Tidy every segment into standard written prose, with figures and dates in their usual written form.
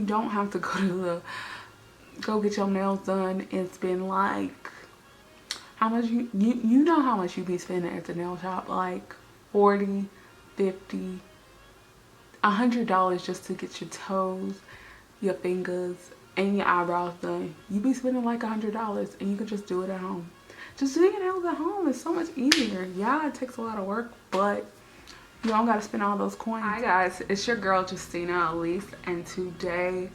don't have to go get your nails done and spend like how much you know how much you be spending at the nail shop, like 40, 50, $100 just to get your toes, your fingers, and your eyebrows done. You be spending like $100 and you can just do it at home. Just doing your nails at home is so much easier. Yeah, it takes a lot of work, but you don't gotta spend all those coins. Hi guys, it's your girl Justena Elise, and today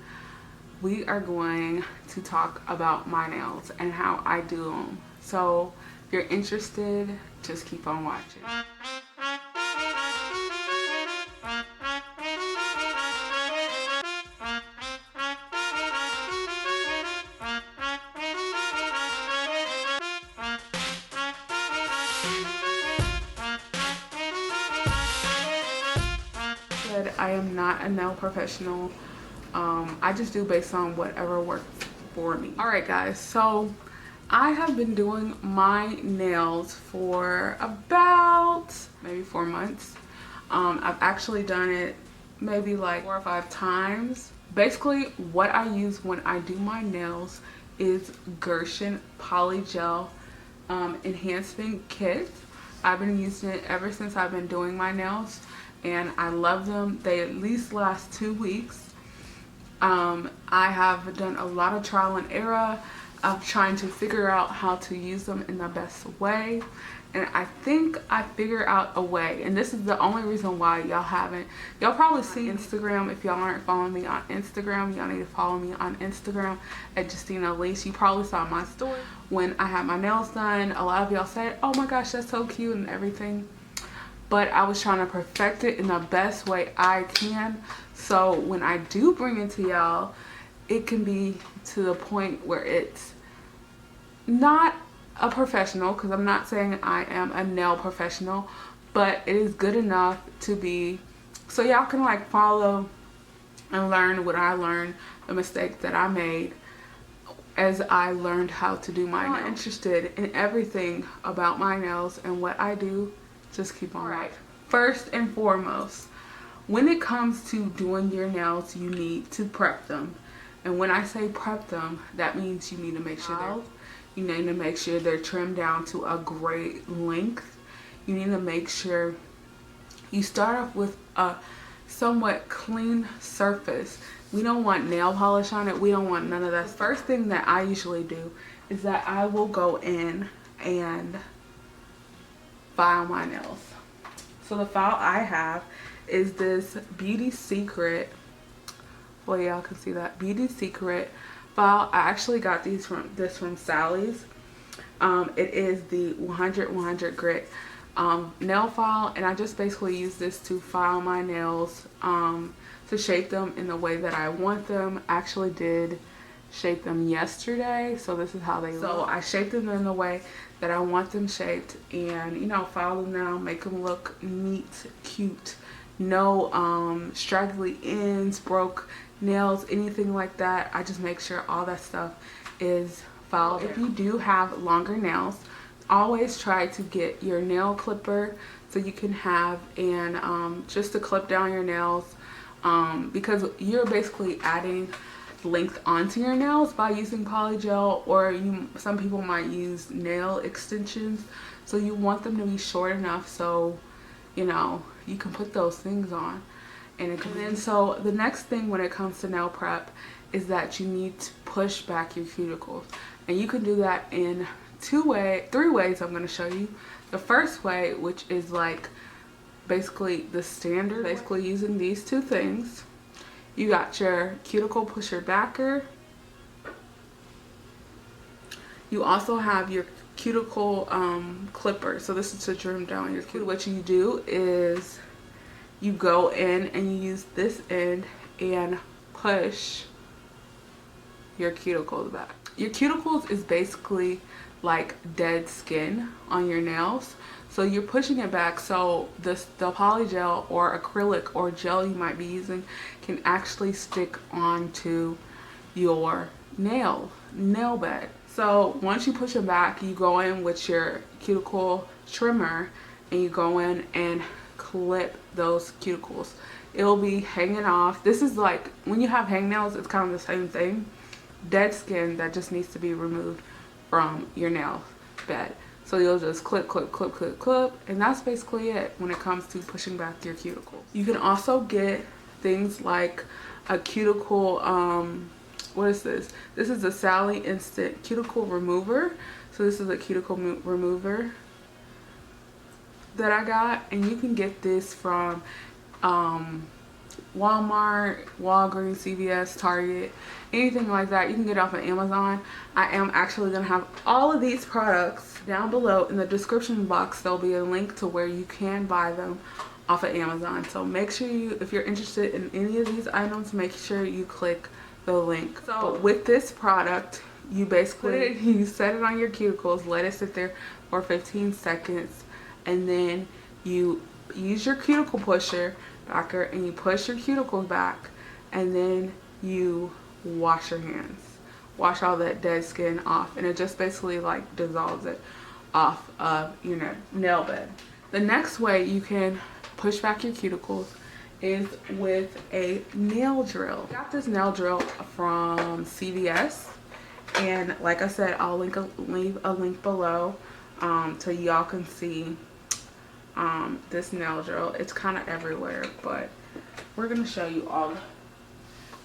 we are going to talk about my nails and how I do them. So if you're interested, just keep on watching. I am not a nail professional. I just do based on whatever works for me. Alright guys, so I have been doing my nails for about maybe 4 months. I've actually done it maybe like 4 or 5 times. Basically what I use when I do my nails is Gershion Polygel enhancement kit. I've been using it ever since I've been doing my nails, and I love them. They at least last 2 weeks. I have done a lot of trial and error of trying to figure out how to use them in the best way, and I think I figured out a way, and this is the only reason why y'all haven't. Y'all probably see Instagram. If y'all aren't following me on Instagram, y'all need to follow me on Instagram at Justena Elise. You probably saw my story when I had my nails done. A lot of y'all said, oh my gosh, that's so cute and everything, but I was trying to perfect it in the best way I can, so when I do bring it to y'all, it can be to the point where it's not a professional, because I'm not saying I am a nail professional, but it is good enough to be, so y'all can like follow and learn what I learned, the mistakes that I made as I learned how to do my nails. I'm interested in everything about my nails and what I do. Just keep on watching. First and foremost, when it comes to doing your nails, you need to prep them. And when I say prep them, that means you need to make sure they're trimmed down to a great length. You need to make sure you start off with a somewhat clean surface. We don't want nail polish on it. We don't want none of that. The first thing that I usually do is that I will go in and file my nails. So the file I have is this Beauty Secret, well y'all can see that, Beauty Secret file. I actually got this from Sally's. It is the 100 grit nail file, and I just basically use this to file my nails, to shape them in the way that I want them. I actually did shape them yesterday, so this is how they look. So I shaped them in the way that I want them shaped, and you know, file them down, make them look neat, cute, no straggly ends, broke nails, anything like that. I just make sure all that stuff is filed. If you do have longer nails, always try to get your nail clipper so you can have and just to clip down your nails, because you're basically adding length onto your nails by using polygel, or some people might use nail extensions, so you want them to be short enough so you know you can put those things on. And then so the next thing when it comes to nail prep is that you need to push back your cuticles, and you can do that in 3 ways I'm going to show you. The first way, which is like basically the standard, basically using these 2 things. You got your cuticle pusher backer. You also have your cuticle clipper. So this is to trim down your cuticle. What you do is you go in and you use this end and push your cuticles back. Your cuticles is basically like dead skin on your nails, so you're pushing it back, so the polygel or acrylic or gel you might be using can actually stick onto your nail bed. So once you push it back, you go in with your cuticle trimmer and you go in and clip those cuticles it'll be hanging off. This is like when you have hangnails, it's kind of the same thing. Dead skin that just needs to be removed from your nail bed. So you'll just clip, clip, clip, clip, clip, and that's basically it when it comes to pushing back your cuticles. You can also get things like a cuticle, what is this? This is a Sally Instant Cuticle Remover. So this is a cuticle remover that I got, and you can get this from Walmart, Walgreens, CVS, Target, anything like that. You can get it off of Amazon. I am actually going to have all of these products down below in the description box. There'll be a link to where you can buy them off of Amazon. So make sure you, if you're interested in any of these items, make sure you click the link. So with this product, you basically you set it on your cuticles, let it sit there for 15 seconds, and then you use your cuticle pusher backer and you push your cuticles back, and then you wash your hands, wash all that dead skin off, and it just basically like dissolves it off of your nail bed. The next way you can push back your cuticles is with a nail drill. I got this nail drill from CVS, and like I said, I'll leave a link below so y'all can see this nail drill. It's kind of everywhere, but we're gonna show you all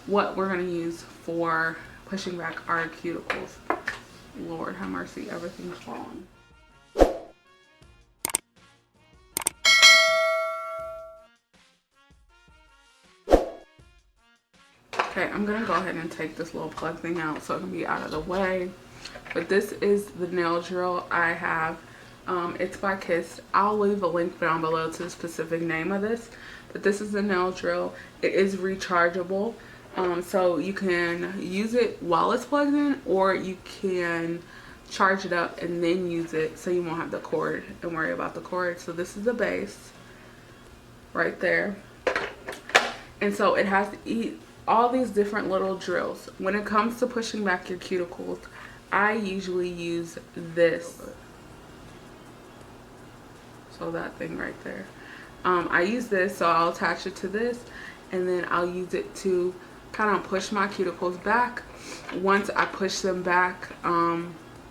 what we're gonna use for pushing back our cuticles. Lord have mercy, everything's falling. Okay, I'm gonna go ahead and take this little plug thing out so it can be out of the way. But this is the nail drill I have. It's by Kiss. I'll leave a link down below to the specific name of this. But this is the nail drill. It is rechargeable. So you can use it while it's plugged in, or you can charge it up and then use it so you won't have the cord and worry about the cord. So this is the base right there. And so it has all these different little drills. When it comes to pushing back your cuticles, I usually use this. So that thing right there. I use this, so I'll attach it to this, and then I'll use it to kind of push my cuticles back. Once I push them back,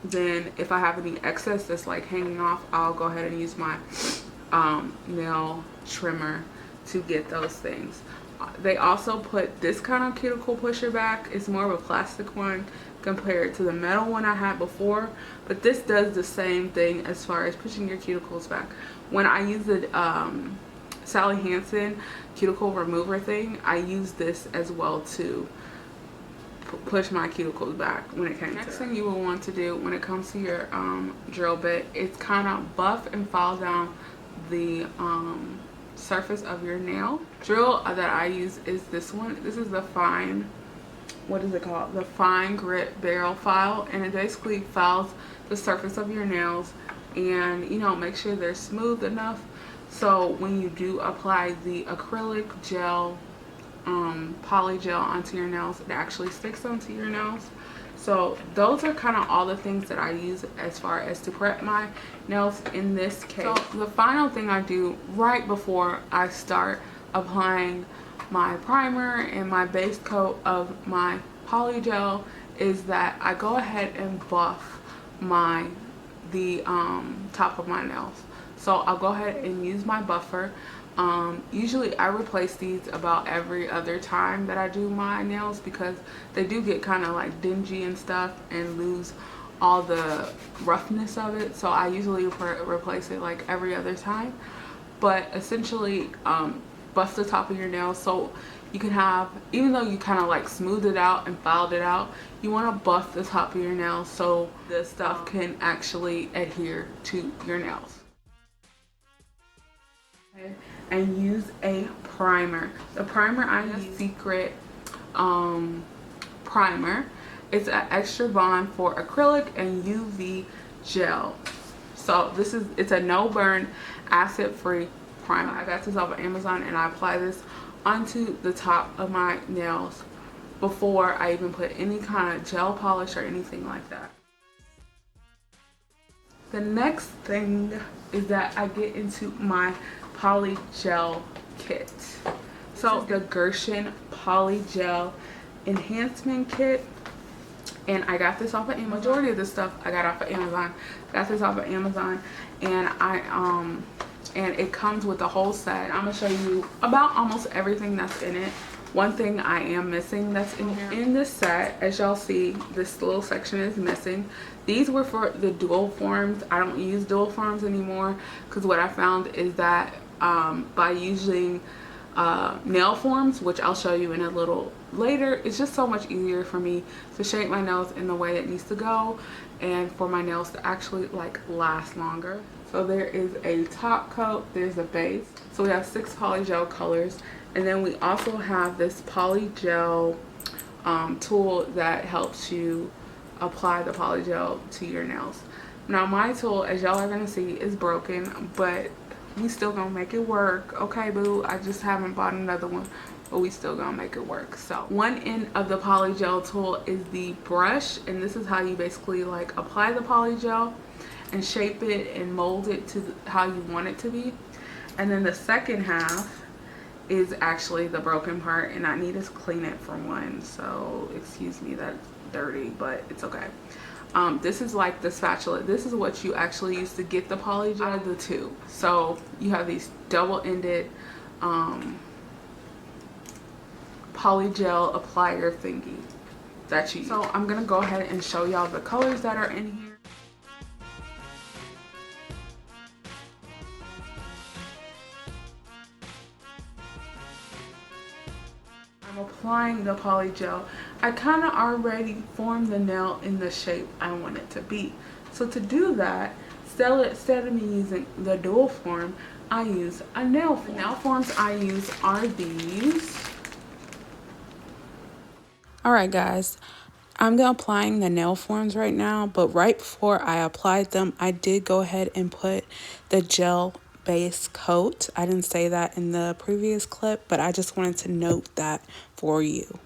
then if I have any excess that's like hanging off, I'll go ahead and use my nail trimmer to get those things. They also put this kind of cuticle pusher back. It's more of a plastic one compared to the metal one I had before, but this does the same thing as far as pushing your cuticles back. When I use the Sally Hansen cuticle remover thing, I use this as well to push my cuticles back when it came to that. Next thing you will want to do when it comes to your drill bit, it's kind of buff and file down the surface of your nail. Drill that I use is this one. This is the fine, what is it called? The fine grit barrel file, and it basically files the surface of your nails and, you know, make sure they're smooth enough so when you do apply the acrylic gel, polygel onto your nails, it actually sticks onto your nails. So those are kind of all the things that I use as far as to prep my nails in this case. So the final thing I do right before I start applying my primer and my base coat of my polygel is that I go ahead and buff the top of my nails. So I'll go ahead and use my buffer. Usually I replace these about every other time that I do my nails because they do get kind of like dingy and stuff and lose all the roughness of it. So I usually replace it like every other time. But essentially buff the top of your nails so you can have, even though you kind of like smoothed it out and filed it out, you want to buff the top of your nails so the stuff can actually adhere to your nails. Okay. And use a primer. The primer I use Secret primer. It's an extra bond for acrylic and UV gel. So it's a no burn, acid free primer. I got this off of Amazon and I apply this onto the top of my nails before I even put any kind of gel polish or anything like that. The next thing is that I get into my polygel kit. So the Gershion Polygel Enhancement Kit. And I got this off of Amazon. Majority of this stuff I got off of Amazon. Got this off of Amazon, and and it comes with the whole set. I'm gonna show you about almost everything that's in it. One thing I am missing that's in here in this set, as y'all see, this little section is missing. These were for the dual forms. I don't use dual forms anymore because what I found is that by using nail forms, which I'll show you in a little later, it's just so much easier for me to shape my nails in the way it needs to go and for my nails to actually like last longer. So there is a top coat, there's a base. So we have 6 polygel colors, and then we also have this polygel tool that helps you apply the polygel to your nails. Now my tool, as y'all are gonna see, is broken, but we still gonna make it work. Okay, boo, I just haven't bought another one, but we still gonna make it work. So one end of the polygel tool is the brush, and this is how you basically like apply the polygel and shape it and mold it to how you want it to be. And then the second half is actually the broken part, and I need to clean it for one, so excuse me, that's dirty, but it's okay. This is like the spatula. This is what you actually use to get the polygel out of the tube. So you have these double-ended polygel applier thingy that you use. So I'm gonna go ahead and show y'all the colors that are in here. I'm applying the polygel. I kind of already formed the nail in the shape I want it to be. So to do that, instead of me using the dual form, I use a nail form. The nail forms I use are these. Alright guys, I'm applying the nail forms right now, but right before I applied them, I did go ahead and put the gel base coat. I didn't say that in the previous clip, but I just wanted to note that for you.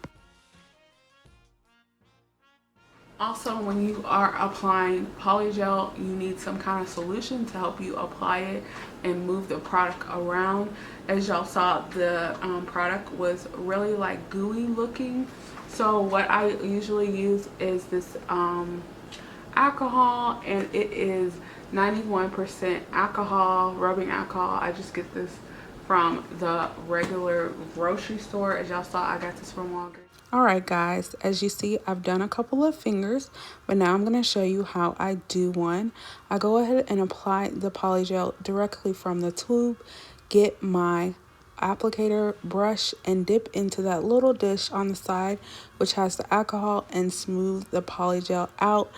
Also, when you are applying polygel, you need some kind of solution to help you apply it and move the product around. As y'all saw, the product was really like gooey looking. So what I usually use is this alcohol, and it is 91% alcohol, rubbing alcohol. I just get this from the regular grocery store. As y'all saw, I got this from Walgreens. Alright guys, as you see, I've done a couple of fingers, but now I'm going to show you how I do one. I go ahead and apply the polygel directly from the tube, get my applicator brush and dip into that little dish on the side which has the alcohol, and smooth the polygel out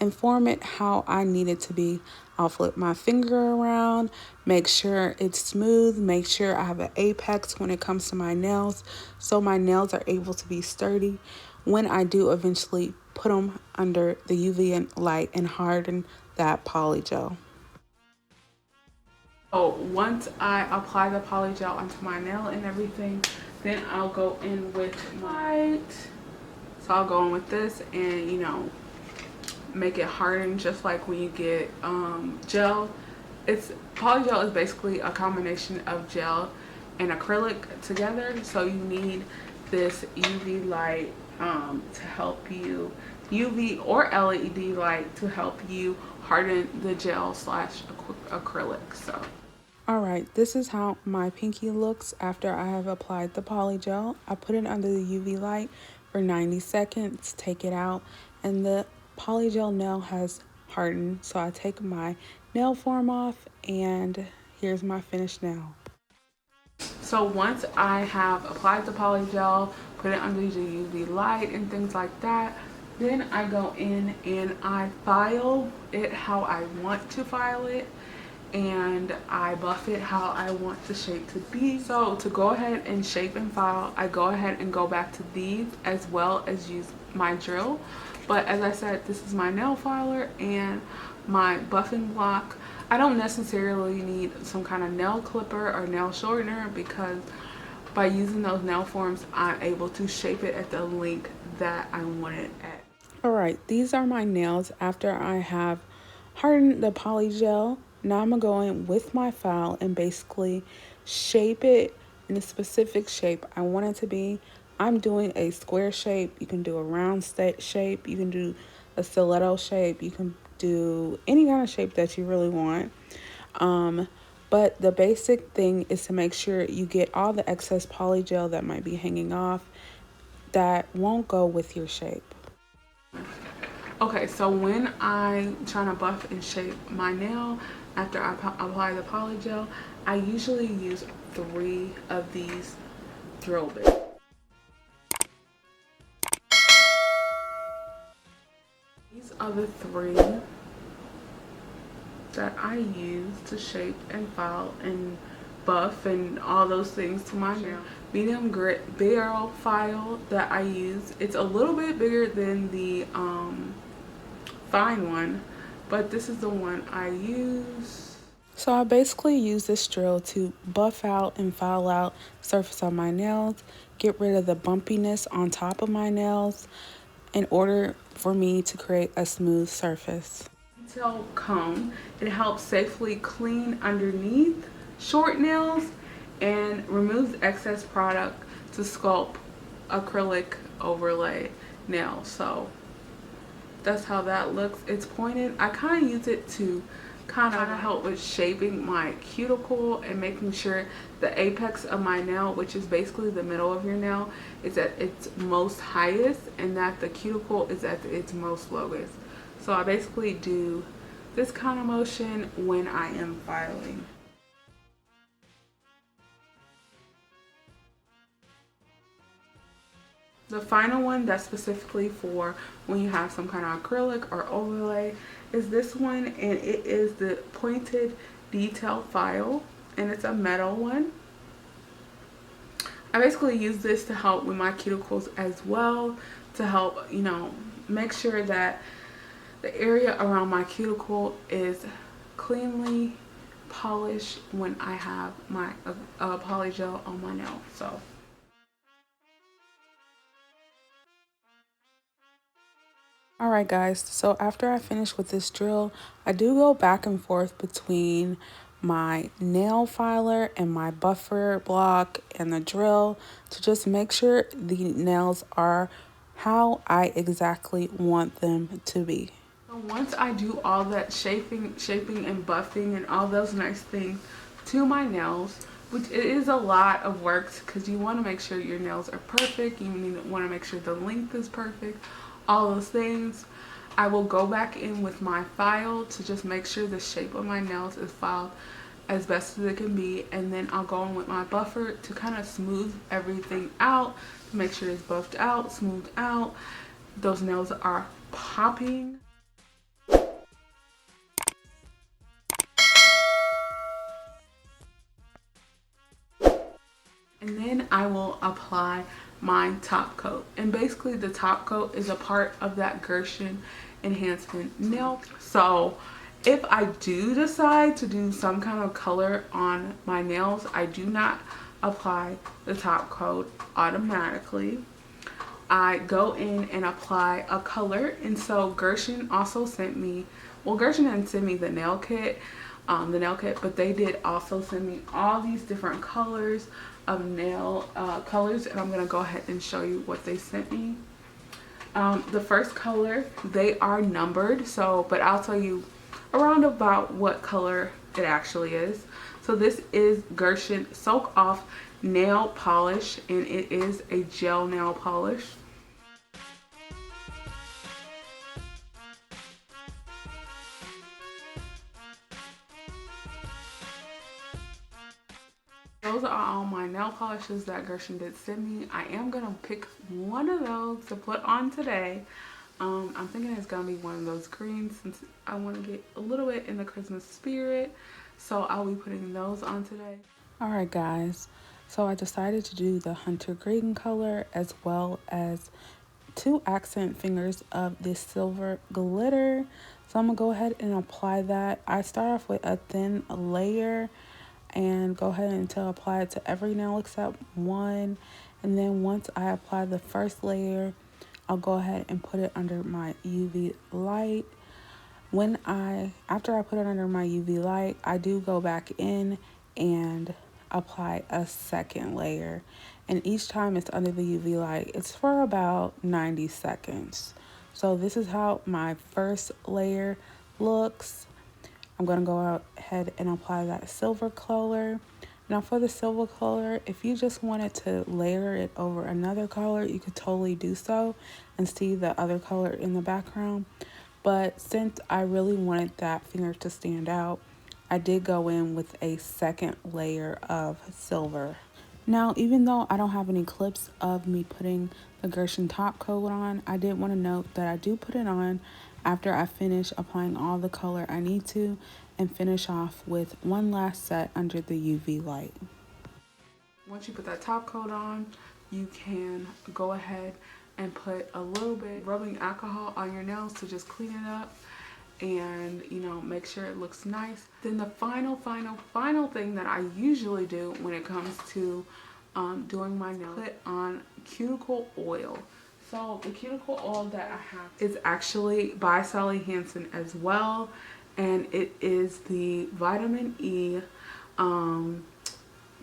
and form it how I need it to be. I'll flip my finger around, make sure it's smooth, make sure I have an apex when it comes to my nails so my nails are able to be sturdy when I do eventually put them under the UV light and harden that polygel. So once I apply the polygel onto my nail and everything, then I'll go in with white. So I'll go in with this and, you know, make it harden just like when you get gel. Polygel is basically a combination of gel and acrylic together, so you need this UV light to help you, UV or LED light to help you harden the gel slash acrylic. So alright, this is how my pinky looks after I have applied the polygel. I put it under the UV light for 90 seconds, take it out, and the polygel nail has hardened. So I take my nail form off, and here's my finished nail. So once I have applied the polygel, put it under the UV light and things like that, then I go in and I file it how I want to file it, and I buff it how I want the shape to be. So to go ahead and shape and file, I go ahead and go back to these as well as use my drill. But as I said, this is my nail filer and my buffing block. I don't necessarily need some kind of nail clipper or nail shortener, because by using those nail forms, I'm able to shape it at the length that I want it at. Alright, these are my nails after I have hardened the polygel. Now I'm going to go in with my file and basically shape it in a specific shape I want it to be. I'm doing a square shape. You can do a round shape. You can do a stiletto shape. You can do any kind of shape that you really want. But the basic thing is to make sure you get all the excess polygel that might be hanging off that won't go with your shape. Okay, so when I'm trying to buff and shape my nail after I apply the polygel, I usually use 3 of these drill bits. These are the 3 that I use to shape and file and buff and all those things to my nail. Medium grit barrel file that I use. It's a little bit bigger than the fine one, but this is the one I use. So I basically use this drill to buff out and file out the surface of my nails, get rid of the bumpiness on top of my nails in order for me to create a smooth surface. Detail comb, it helps safely clean underneath short nails and removes excess product to sculpt acrylic overlay nails. So that's how that looks. It's pointed. I kind of use it to kind of help with shaping my cuticle and making sure the apex of my nail, which is basically the middle of your nail, is at its most highest and that the cuticle is at its most lowest. So I basically do this kind of motion when I am filing. The final one that's specifically for when you have some kind of acrylic or overlay is this one, and it is the pointed detail file, and it's a metal one. I basically use this to help with my cuticles as well, to help, you know, make sure that the area around my cuticle is cleanly polished when I have my polygel on my nail. So alright guys, so after I finish with this drill, I do go back and forth between my nail filer and my buffer block and the drill to just make sure the nails are how I exactly want them to be. So once I do all that shaping and buffing and all those nice things to my nails, which it is a lot of work because you want to make sure your nails are perfect, you want to make sure the length is perfect, all those things, I will go back in with my file to just make sure the shape of my nails is filed as best as it can be, and then I'll go in with my buffer to kind of smooth everything out, to make sure it's buffed out, smoothed out, those nails are popping. And then I will apply my top coat. And basically the top coat is a part of that Gershion enhancement nail. So if I do decide to do some kind of color on my nails, I do not apply the top coat automatically. I go in and apply a color. And so Gershion also sent me, well, Gershion didn't send me the nail kit, but they did also send me all these different colors of nail colors, and I'm gonna go ahead and show you what they sent me. The first color, they are numbered, so but I'll tell you around about what color it actually is. So this is Gershion Soak Off Nail Polish, and it is a gel nail polish. Those are all my nail polishes that Gershion did send me. I am going to pick one of those to put on today. I'm thinking it's going to be one of those greens since I want to get a little bit in the Christmas spirit. So I'll be putting those on today. Alright guys, so I decided to do the hunter green color as well as 2 accent fingers of this silver glitter. So I'm going to go ahead and apply that. I start off with a thin layer and go ahead and apply it to every nail except one, and then once I apply the first layer, I'll go ahead and put it under my UV light. After I put it under my UV light, I do go back in and apply a second layer. And each time it's under the UV light, it's for about 90 seconds. So this is how my first layer looks. I'm going to go ahead and apply that silver color. Now for the silver color, if you just wanted to layer it over another color, you could totally do so and see the other color in the background. But since I really wanted that finger to stand out, I did go in with a second layer of silver. Now, even though I don't have any clips of me putting the Gershion top coat on, I did want to note that I do put it on after I finish applying all the color I need to and finish off with one last set under the UV light. Once you put that top coat on, you can go ahead and put a little bit rubbing alcohol on your nails to just clean it up and, you know, make sure it looks nice. Then the final thing that I usually do when it comes to doing my nails, put on cuticle oil. So the cuticle oil that I have is actually by Sally Hansen as well, and it is the vitamin E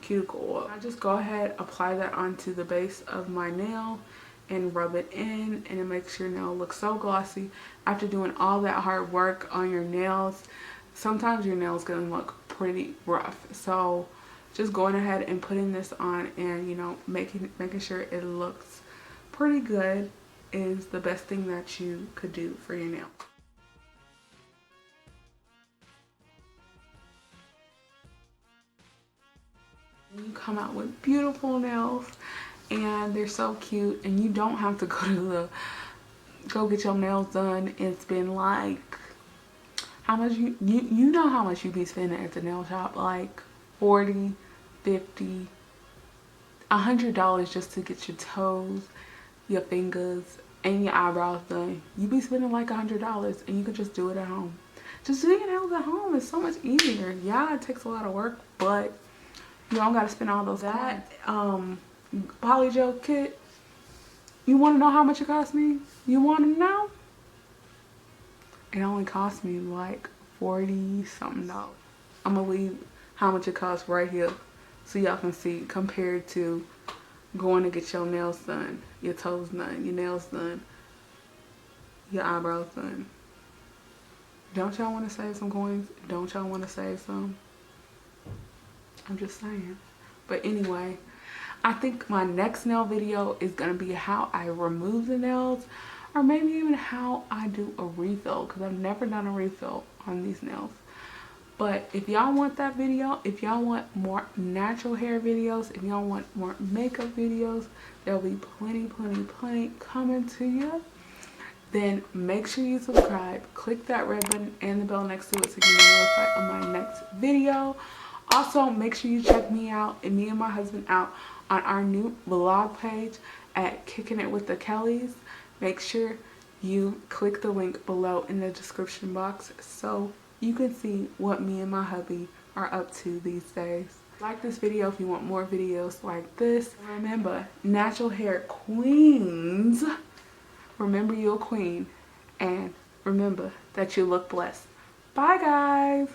cuticle oil. I just go ahead, apply that onto the base of my nail and rub it in, and it makes your nail look so glossy. After doing all that hard work on your nails, sometimes your nails gonna look pretty rough. So just going ahead and putting this on and, you know, making sure it looks pretty good is the best thing that you could do for your nail. You come out with beautiful nails and they're so cute, and you don't have to go get your nails done and spend like how much you know how much you be spending at the nail shop, like $40, $50, $100 just to get your toes, your fingers, and your eyebrows done. You be spending like $100 and you can just do it at home. Just doing your nails at home is so much easier. Yeah, it takes a lot of work, but you don't gotta spend all those. That polygel kit, you want to know how much it cost me? You want to know? It only cost me like $40 something. I'm gonna leave how much it costs right here so y'all can see, compared to going to get your nails done, your toes done, your nails done, your eyebrows done. Don't y'all want to save some coins? Don't y'all want to save some? I'm just saying. But anyway, I think my next nail video is going to be how I remove the nails, or maybe even how I do a refill, because I've never done a refill on these nails. But if y'all want that video, if y'all want more natural hair videos, if y'all want more makeup videos, there'll be plenty coming to you. Then make sure you subscribe, click that red button and the bell next to it so you can be notified of my next video. Also, make sure you check me out and me and my husband out on our new vlog page at Kicking It With The Kellys. Make sure you click the link below in the description box so you can see what me and my hubby are up to these days. Like this video if you want more videos like this. Remember, natural hair queens, remember you're a queen, and remember that you look blessed. Bye guys.